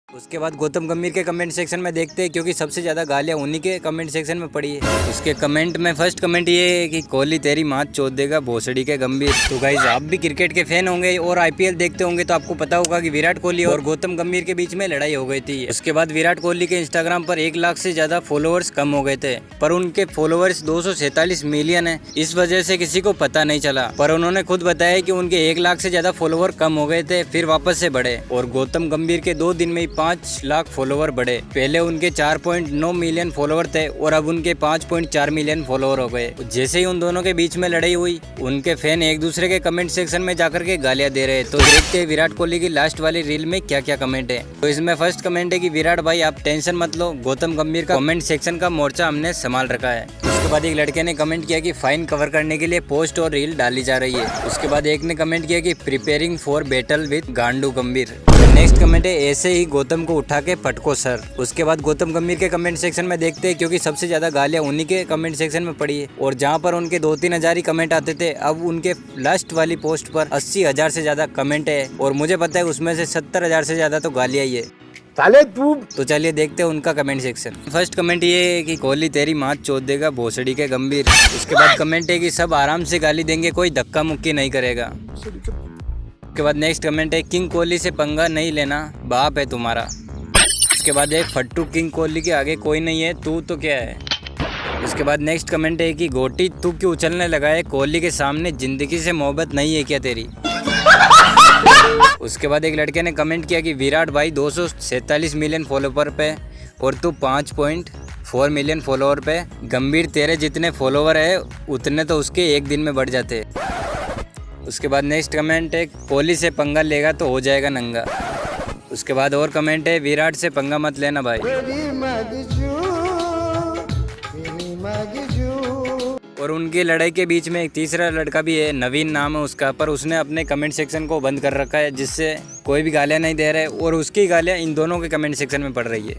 उसके बाद गौतम गंभीर के कमेंट सेक्शन में देखते हैं, क्योंकि सबसे ज़्यादा गालियाँ उन्हीं के कमेंट सेक्शन में पड़ी है। उसके कमेंट में फर्स्ट कमेंट ये है कि कोहली तेरी माँ चोद देगा भोसड़ी के गंभीर। तो गाइस आप भी क्रिकेट के फैन होंगे और आईपीएल देखते होंगे तो आपको पता होगा कि विराट कोहली और गौतम गंभीर के बीच में लड़ाई हो गई थी। उसके बाद विराट कोहली के इंस्टाग्राम पर 1 लाख से ज़्यादा फॉलोअर्स कम हो गए थे, पर उनके फॉलोअर्स 247 मिलियन है। इस वजह से किसी को पता नहीं चला, पर उन्होंने खुद बताया कि उनके 1 लाख से ज़्यादा फॉलोअर कम हो गए थे, फिर वापस से बढ़े। और गौतम गंभीर के 2 दिन में ही 5 लाख फॉलोवर बढ़े। पहले उनके 4.9 मिलियन फॉलोवर थे और अब उनके 5.4 मिलियन फॉलोवर हो गए। जैसे ही उन दोनों के बीच में लड़ाई हुई, उनके फैन एक दूसरे के कमेंट सेक्शन में जाकर के गालियां दे रहे। तो देखते हैं विराट कोहली की लास्ट वाली रील में क्या क्या कमेंट है। तो इसमें फर्स्ट कमेंट है कि विराट भाई आप टेंशन मत लो, गौतम गंभीर का कमेंट सेक्शन का मोर्चा हमने संभाल रखा है। उसके बाद एक लड़के ने कमेंट किया कि फाइन कवर करने के लिए पोस्ट और रील डाली जा रही है। उसके बाद एक ने कमेंट किया कि प्रिपेयरिंग फॉर बैटल विद गांडू गंभीर। नेक्स्ट कमेंट है ऐसे ही गौतम को उठा के फटको सर। उसके बाद गौतम गंभीर के कमेंट सेक्शन में देखते हैं, क्योंकि सबसे ज्यादा गालियां उन्हीं के कमेंट सेक्शन में पड़ी है। और जहां पर उनके 2-3 हजार ही कमेंट आते थे, अब उनके लास्ट वाली पोस्ट पर 80,000 से ज्यादा कमेंट है। और मुझे पता है उसमें से 70,000 से ज्यादा तो गालियां ही है। साले तू तो चलिए देखते हैं उनका कमेंट सेक्शन। फर्स्ट कमेंट ये है कि कोहली तेरी माँ चोद देगा भोसड़ी के गंभीर। उसके बाद कमेंट है कि सब आराम से गाली देंगे, कोई धक्का मुक्की नहीं करेगा। उसके बाद नेक्स्ट कमेंट है किंग कोहली से पंगा नहीं लेना, बाप है तुम्हारा। उसके बाद एक फट्टू किंग कोहली के आगे कोई नहीं है, तू तो क्या है। उसके बाद नेक्स्ट कमेंट है कि गोटी तू क्यों उछलने लगा है, कोहली के सामने जिंदगी से मोहब्बत नहीं है क्या तेरी। उसके बाद एक लड़के ने कमेंट किया कि विराट भाई 247 मिलियन फॉलोवर पे और तू 5.4 मिलियन फॉलोवर पे। गंभीर तेरे जितने फॉलोवर है उतने तो उसके एक दिन में बढ़ जाते। उसके बाद नेक्स्ट कमेंट है कोहली से पंगा लेगा तो हो जाएगा नंगा। उसके बाद और कमेंट है विराट से पंगा मत लेना भाई। और उनकी लड़ाई के बीच में एक तीसरा लड़का भी है, नवीन नाम है उसका, पर उसने अपने कमेंट सेक्शन को बंद कर रखा है, जिससे कोई भी गालियां नहीं दे रहे और उसकी गालियां इन दोनों के कमेंट सेक्शन में पड़ रही है।